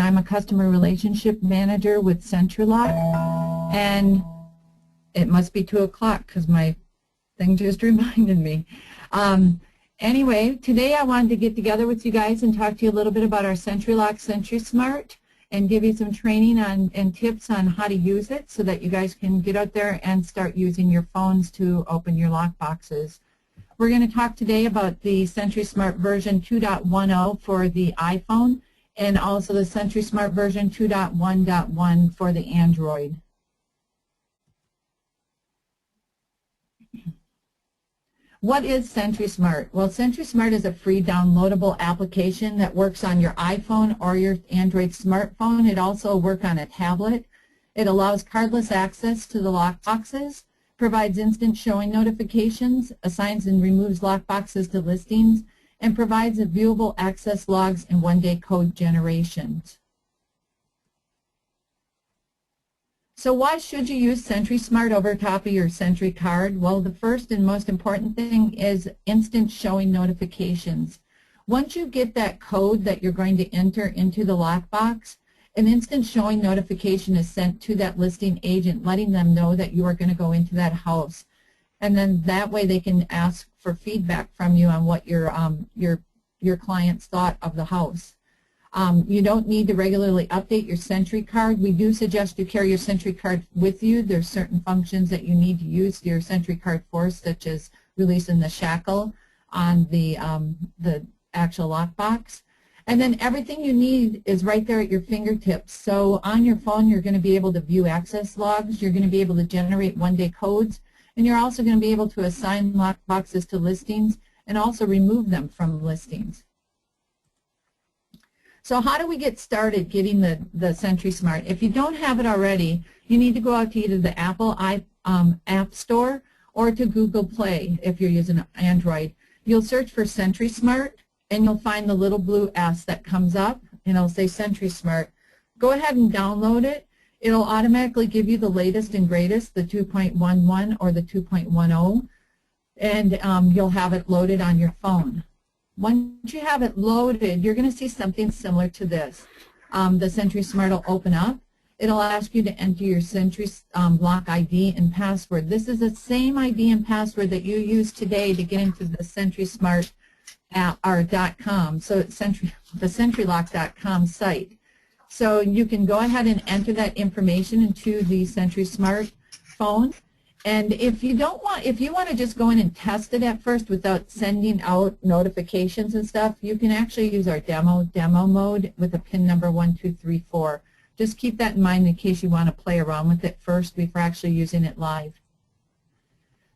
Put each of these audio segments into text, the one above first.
I'm a customer relationship manager with SentriLock, and it must be 2 o'clock because my thing just reminded me. Anyway, today I wanted to get together with you guys and talk to you a little bit about our SentriLock SentriSmart and give you some training on and tips on how to use it so that you guys can get out there and start using your phones to open your lock boxes. We're going to talk today about the SentriSmart version 2.10 for the iPhone and also the SentriSmart version 2.1.1 for the Android. What is SentriSmart? Well, SentriSmart is a free downloadable application that works on your iPhone or your Android smartphone. It also works on a tablet. It allows cardless access to the lock boxes, provides instant showing notifications, assigns and removes lock boxes to listings, and provides a viewable access logs and one-day code generations. So why should you use SentriSmart over top of your Sentry card? Well, the first and most important thing is instant showing notifications. Once you get that code that you're going to enter into the lockbox, an instant showing notification is sent to that listing agent, letting them know that you are going to go into that house. And then that way they can ask for feedback from you on what your clients thought of the house. You don't need to regularly update your Sentry card. We do suggest you carry your Sentry card with you. There's certain functions that you need to use your Sentry card for, such as releasing the shackle on the actual lockbox. And then everything you need is right there at your fingertips. So on your phone, you're going to be able to view access logs. You're going to be able to generate one-day codes. And you're also going to be able to assign lockboxes to listings and also remove them from listings. So how do we get started getting the SentriSmart? If you don't have it already, you need to go out to either the Apple App Store or to Google Play if you're using Android. You'll search for SentriSmart and you'll find the little blue S that comes up and it'll say SentriSmart. Go ahead and download it. It'll automatically give you the latest and greatest, the 2.11 or the 2.10, and you'll have it loaded on your phone. Once you have it loaded, you're going to see something similar to this. The SentriSmart will open up. It'll ask you to enter your SentriLock ID and password. This is the same ID and password that you use today to get into the SentriSmart app or .com, so it's the SentriLock.com site. So you can go ahead and enter that information into the SentriSmart phone. And if you want to just go in and test it at first without sending out notifications and stuff, you can actually use our demo mode with a pin number 1234. Just keep that in mind in case you want to play around with it first before actually using it live.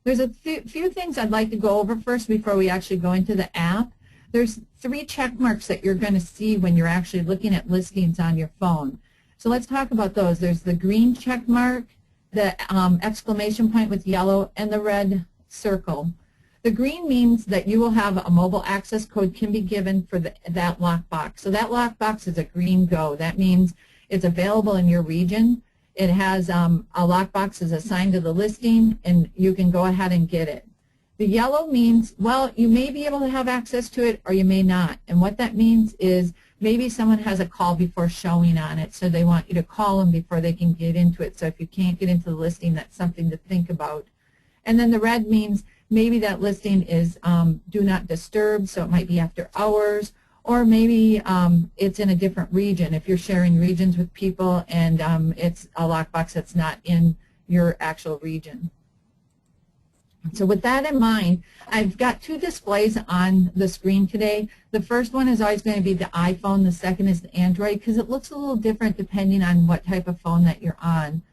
There's a few things I'd like to go over first before we actually go into the app. There's 3 check marks that you're going to see when you're actually looking at listings on your phone. So let's talk about those. There's the green check mark, the exclamation point with yellow, and the red circle. The green means that you will have a mobile access code can be given for that lockbox. So that lockbox is a green go. That means it's available in your region. It has a lockbox is assigned to the listing, and you can go ahead and get it. The yellow means, well, you may be able to have access to it or you may not. And what that means is maybe someone has a call before showing on it, so they want you to call them before they can get into it. So if you can't get into the listing, that's something to think about. And then the red means maybe that listing is do not disturb, so it might be after hours, or maybe it's in a different region. If you're sharing regions with people and it's a lockbox that's not in your actual region. So with that in mind, I've got 2 displays on the screen today. The first one is always going to be the iPhone. The second is the Android, because it looks a little different depending on what type of phone that you're on.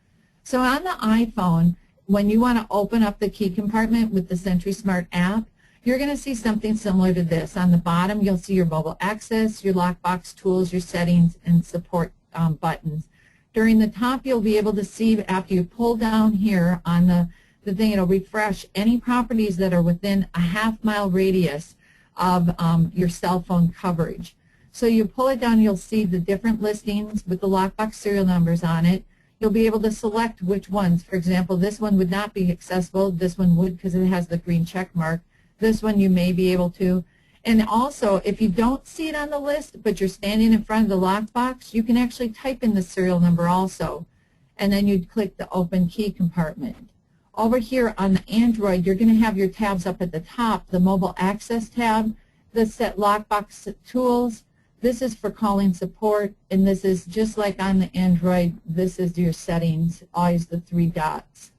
So on the iPhone, when you want to open up the key compartment with the SentriSmart app, you're going to see something similar to this. On the bottom, you'll see your mobile access, your lockbox tools, your settings, and support buttons. During the top, you'll be able to see, after you pull down here on the thing, it'll refresh any properties that are within a half-mile radius of your cell phone coverage. So you pull it down, you'll see the different listings with the lockbox serial numbers on it. You'll be able to select which ones. For example, this one would not be accessible. This one would because it has the green check mark. This one you may be able to. And also, if you don't see it on the list, but you're standing in front of the lockbox, you can actually type in the serial number also. And then you'd click the open key compartment. Over here on the Android, you're going to have your tabs up at the top, the mobile access tab, the set lockbox tools. This is for calling support, and this is just like on the Android, this is your settings, always the 3 dots.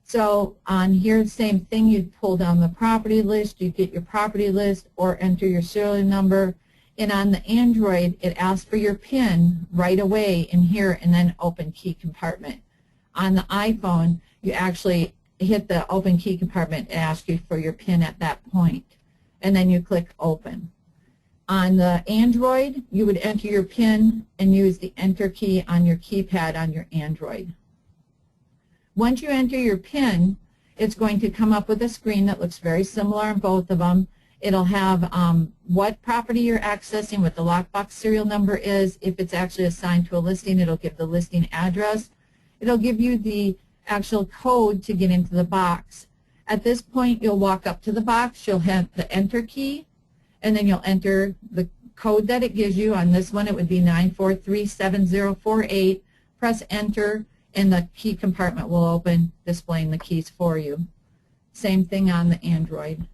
So on here, same thing, you'd pull down the property list, you get your property list or enter your serial number. And on the Android, it asks for your PIN right away in here and then open key compartment. On the iPhone, you actually hit the open key compartment and ask you for your PIN at that point. And then you click open. On the Android, you would enter your PIN and use the enter key on your keypad on your Android. Once you enter your PIN, it's going to come up with a screen that looks very similar on both of them. It'll have what property you're accessing, what the lockbox serial number is. If it's actually assigned to a listing, it'll give the listing address. It'll give you the actual code to get into the box. At this point, you'll walk up to the box, you'll hit the enter key, and then you'll enter the code that it gives you. On this one, it would be 9437048. Press enter, and the key compartment will open, displaying the keys for you. Same thing on the Android.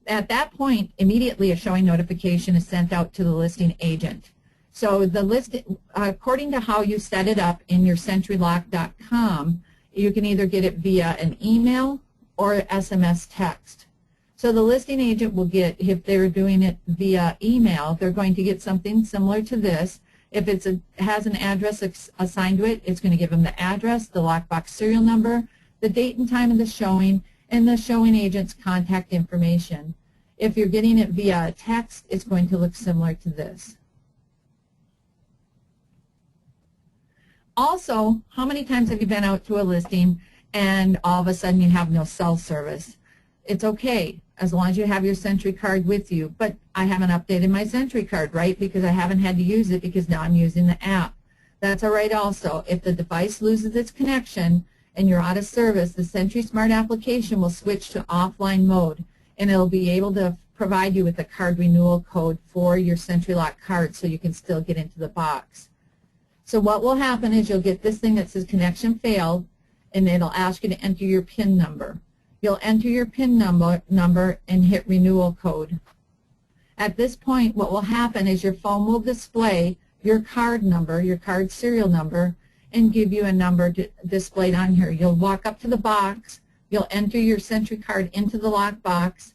At that point, immediately a showing notification is sent out to the listing agent. So the list, according to how you set it up in your SentriLock.com, you can either get it via an email or SMS text. So the listing agent will get, if they're doing it via email, they're going to get something similar to this. If it has an address assigned to it, it's going to give them the address, the lockbox serial number, the date and time of the showing, and the showing agent's contact information. If you're getting it via text, it's going to look similar to this. Also, how many times have you been out to a listing and all of a sudden you have no cell service? It's okay, as long as you have your Sentry card with you. But I haven't updated my Sentry card, right? Because I haven't had to use it because now I'm using the app. That's all right also. If the device loses its connection and you're out of service, the SentriSmart application will switch to offline mode, and it'll be able to provide you with a card renewal code for your SentriLock card so you can still get into the box. So what will happen is you'll get this thing that says connection failed, and it'll ask you to enter your PIN number. You'll enter your PIN number and hit renewal code. At this point, what will happen is your phone will display your card number, your card serial number, and give you a number displayed on here. You'll walk up to the box, you'll enter your Sentry card into the lockbox,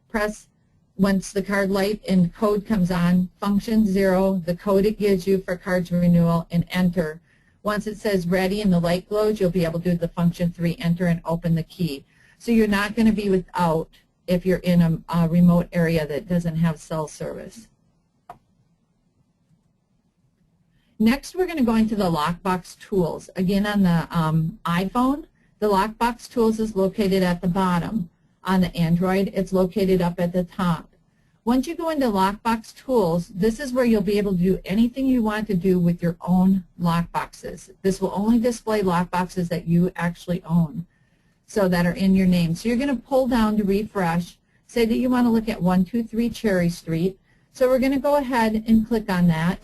press, once the card light and code comes on, function 0, the code it gives you for cards renewal, and enter. Once it says ready and the light glows, you'll be able to do the function 3, enter, and open the key. So you're not going to be without if you're in a remote area that doesn't have cell service. Next, we're going to go into the lockbox tools. Again, on the iPhone, the lockbox tools is located at the bottom. On the Android, it's located up at the top. Once you go into lockbox tools, this is where you'll be able to do anything you want to do with your own lockboxes. This will only display lockboxes that you actually own, so that are in your name. So you're going to pull down to refresh. Say that you want to look at 123 Cherry Street. So we're going to go ahead and click on that.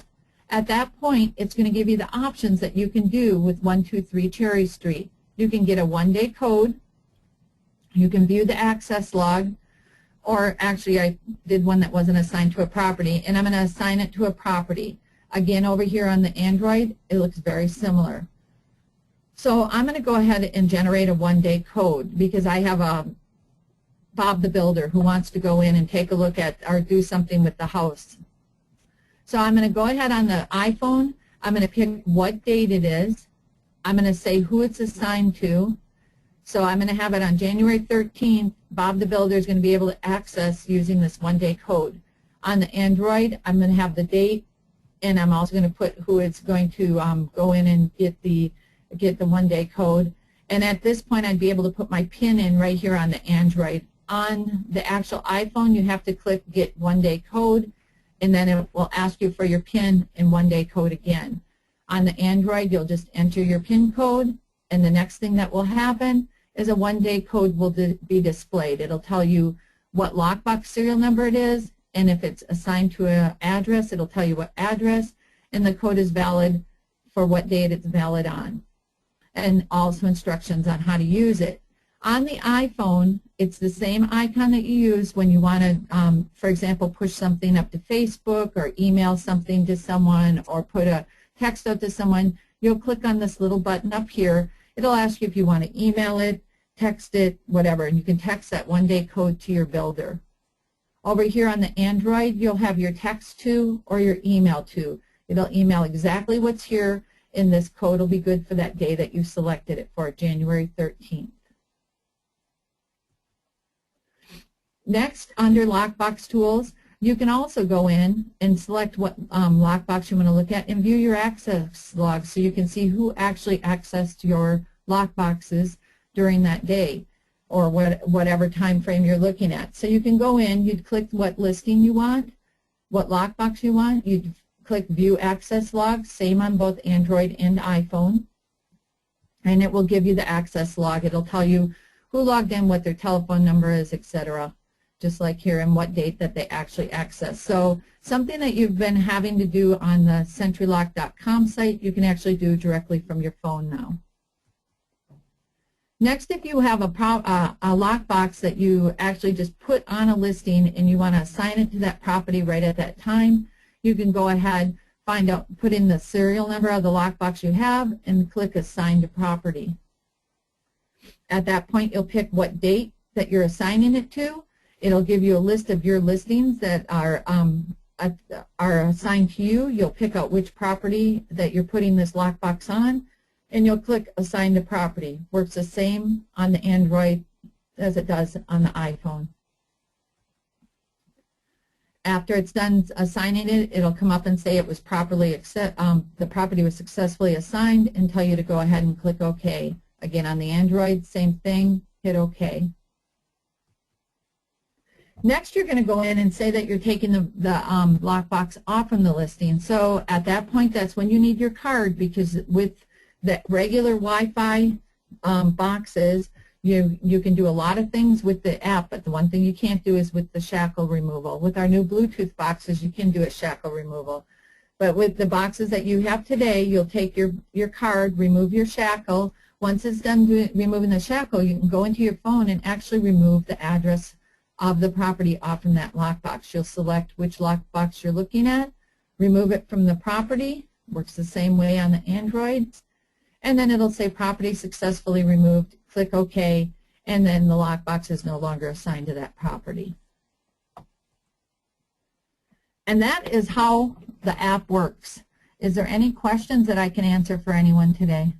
At that point, it's going to give you the options that you can do with 123 Cherry Street. You can get a one-day code. You can view the access log. Or actually, I did one that wasn't assigned to a property, and I'm going to assign it to a property. Again, over here on the Android, it looks very similar. So I'm going to go ahead and generate a one-day code because I have a Bob the Builder who wants to go in and take a look at or do something with the house. So I'm going to go ahead on the iPhone. I'm going to pick what date it is. I'm going to say who it's assigned to. So I'm going to have it on January 13th. Bob the Builder is going to be able to access using this one-day code. On the Android, I'm going to have the date, and I'm also going to put who it's going to go in and get the one-day code. And at this point, I'd be able to put my PIN in right here on the Android. On the actual iPhone, you have to click Get One-Day Code, and then it will ask you for your PIN and one-day code again. On the Android, you'll just enter your PIN code, and the next thing that will happen is a one-day code will be displayed. It'll tell you what lockbox serial number it is, and if it's assigned to an address, it'll tell you what address, and the code is valid for what date it's valid on, and also instructions on how to use it. On the iPhone, it's the same icon that you use when you want to, for example, push something up to Facebook or email something to someone or put a text out to someone. You'll click on this little button up here. It'll ask you if you want to email it, text it, whatever, and you can text that one-day code to your builder. Over here on the Android, you'll have your text to or your email to. It'll email exactly what's here, and this code will be good for that day that you selected it for, January 13th. Next, under Lockbox Tools, you can also go in and select what lockbox you want to look at and view your access logs so you can see who actually accessed your lockboxes during that day or whatever time frame you're looking at. So you can go in, you'd click what listing you want, what lockbox you want, you'd click View Access Logs, same on both Android and iPhone, and it will give you the access log. It'll tell you who logged in, what their telephone number is, etc., just like here, and what date that they actually accessed. So something that you've been having to do on the SentriLock.com site, you can actually do directly from your phone now. Next, if you have a lockbox that you actually just put on a listing and you want to assign it to that property right at that time, you can go ahead, put in the serial number of the lockbox you have, and click Assign to Property. At that point, you'll pick what date that you're assigning it to. It'll give you a list of your listings that are assigned to you. You'll pick out which property that you're putting this lockbox on, and you'll click Assign to Property. Works the same on the Android as it does on the iPhone. After it's done assigning it, it'll come up and say it was properly the property was successfully assigned, and tell you to go ahead and click OK. Again, on the Android, same thing, hit OK. Next, you're going to go in and say that you're taking the lockbox off from the listing. So at that point, that's when you need your card, because with the regular Wi-Fi boxes, you can do a lot of things with the app, but the one thing you can't do is with the shackle removal. With our new Bluetooth boxes, you can do a shackle removal. But with the boxes that you have today, you'll take your card, remove your shackle. Once it's done removing the shackle, you can go into your phone and actually remove the address of the property off from that lockbox. You'll select which lockbox you're looking at, remove it from the property, works the same way on the Androids, and then it'll say property successfully removed, click OK, and then the lockbox is no longer assigned to that property. And that is how the app works. Is there any questions that I can answer for anyone today?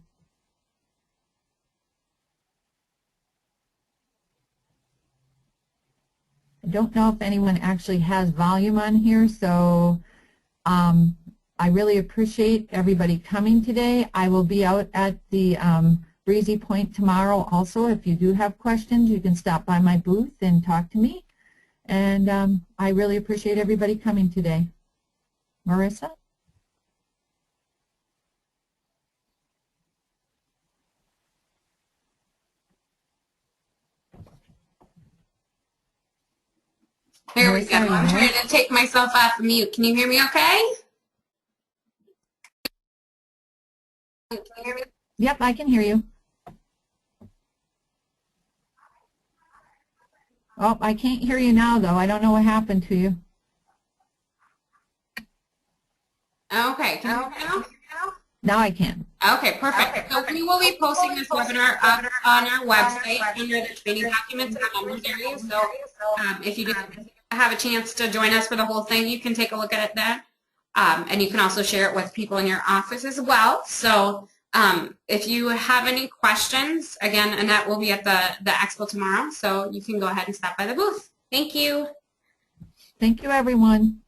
I don't know if anyone actually has volume on here, so I really appreciate everybody coming today. I will be out at the Breezy Point tomorrow also. If you do have questions, you can stop by my booth and talk to me. And I really appreciate everybody coming today. Marissa? There we go. I'm trying to take myself off of mute. Can you hear me okay? Can you hear me? Yep, I can hear you. Oh, I can't hear you now, though. I don't know what happened to you. Okay. Can you hear me now? Now I can. Okay, perfect. So we will be posting this webinar up on our website under the training documents in the members area. So if you didn't have a chance to join us for the whole thing, you can take a look at it then. And you can also share it with people in your office as well. So if you have any questions, again, Annette will be at the expo tomorrow. So you can go ahead and stop by the booth. Thank you. Thank you, everyone.